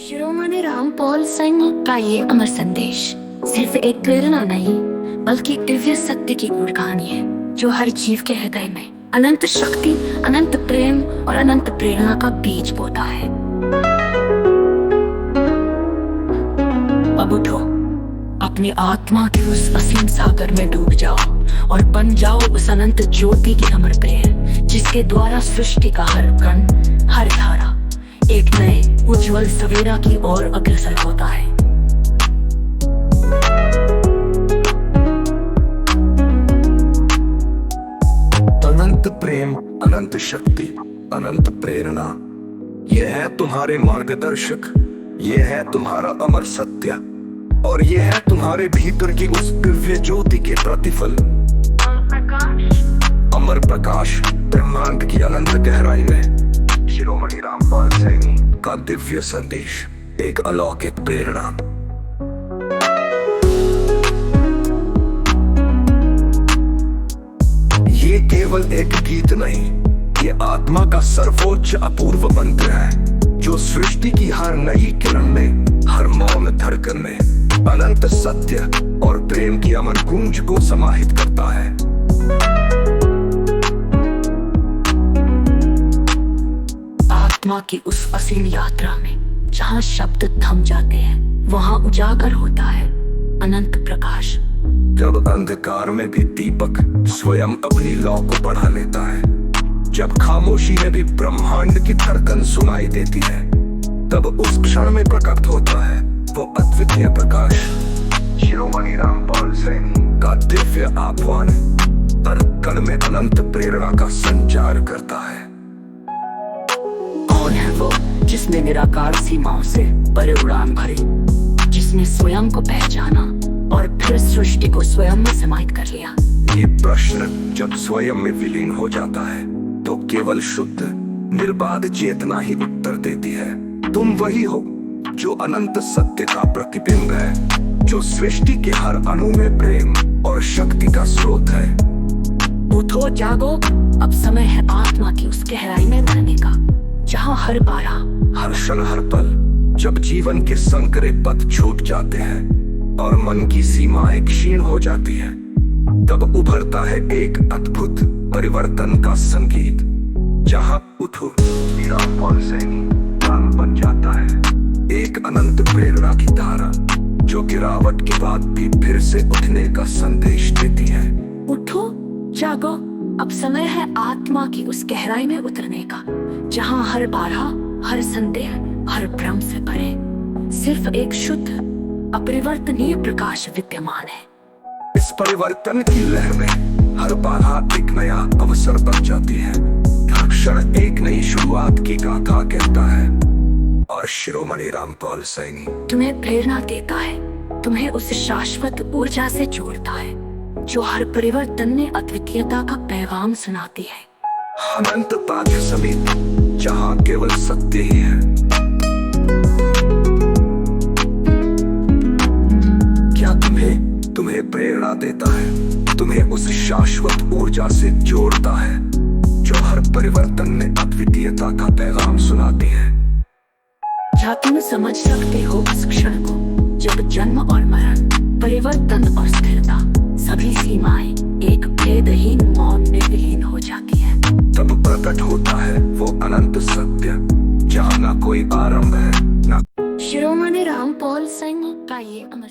शिरोमणि रामपाल सिंह का ये अमर संदेश सिर्फ एक प्रेरणा नहीं बल्कि एक दिव्य सत्य की पूर्ण कहानी है जो हर जीव के हृदय में अनंत शक्ति, अनंत प्रेम और अनंत प्रेरणा का बीज बोता है। अब उठो, अपनी आत्मा के उस असीम सागर में डूब जाओ और बन जाओ उस अनंत ज्योति की अमर प्रेम जिसके द्वारा सृष्टि का हर कण, हर धारा एक नए उज्जवल सवेरा की ओर अग्रसर होता है। अनंत प्रेम, अनंत शक्ति, अनंत प्रेरणा, यह है तुम्हारे मार्गदर्शक, यह है तुम्हारा अमर सत्य और यह है तुम्हारे भीतर की उस दिव्य ज्योति के प्रतिफल। अमर प्रकाश ब्रह्मांड की अनंत गहराई में शिरोमणि रामपाल सिंह का दिव्य संदेश, एक अलौकिक प्रेरणा। ये केवल एक गीत नहीं, ये आत्मा का सर्वोच्च अपूर्व मंत्र है जो सृष्टि की हर नई किरण में, हर मौन धड़कन में अनंत सत्य और प्रेम की अमर गूंज को समाहित करता है। आत्मा की उस असीम यात्रा में जहाँ शब्द थम जाते हैं वहाँ उजागर होता है अनंत प्रकाश। जब अंधकार में भी दीपक स्वयं अपनी लौ को बढ़ा लेता है, जब खामोशी में भी ब्रह्मांड की धड़कन सुनाई देती है, तब उस क्षण में प्रकट होता है वो अद्वितीय प्रकाश। शिरोमणि रामपाल सिंह का दिव्य आह्वान हर कण में अनंत प्रेरणा का संचार करता है। कौन है वो जिसने निराकार सीमाओं से परे उड़ान भरी, जिसने स्वयं को पहचाना और फिर सृष्टि को स्वयं में समाहित कर लिया? ये प्रश्न जब स्वयं में विलीन हो जाता है तो केवल शुद्ध निर्बाध चेतना ही उत्तर देती है। तुम वही हो जो अनंत सत्य का प्रतिबिंब है, जो सृष्टि के हर अणु में प्रेम और शक्ति का स्रोत है। उठो, जागो, अब समय है आत्मा की उस गहराई में उतरने का जहाँ हर बारा, हर क्षण, हर पल जब जीवन के संकरे पथ छूट जाते हैं और मन की सीमाएं क्षीण हो जाती है, तब उभरता है एक अद्भुत परिवर्तन का संगीत जहाँ उठो रामपाल सिंह गान बन जाता है एक अनंत प्रेरणा की धारा जो गिरावट के बाद भी फिर से उठने का संदेश देती है। उठो, जागो, अब समय है आत्मा की उस गहराई में उतरने का जहाँ हर बाधा, हर संदेह, हर भ्रम से परे सिर्फ एक शुद्ध अपरिवर्तनीय प्रकाश विद्यमान है। इस परिवर्तन की लहर में हर बाधा एक नया अवसर बन जाती है, हर क्षण एक नई शुरुआत की गाथा कहता है। और शिरोमणि रामपाल सिंह तुम्हें प्रेरणा देता है, तुम्हें उस शाश्वत ऊर्जा से जोड़ता है जो हर परिवर्तन में अद्वितीयता का पैगाम सुनाती है। अनंतता के समीप जहाँ केवल सत्य ही है। क्या तुम्हें प्रेरणा देता है, तुम्हें उस शाश्वत ऊर्जा से जोड़ता है जो हर परिवर्तन में अद्वितीयता का पैगाम सुनाती है। क्या तुम समझ सकते हो उस क्षण को जब जन्म और मरण, परिवर्तन और स्थिरता, सभी सीमाएं एक भेदहीन मौन में विलीन हो जाती है? तब प्रकट होता है वो अनंत सत्य जहाँ ना कोई आरंभ है ना। शिरोमणि रामपाल सिंह का ये अमर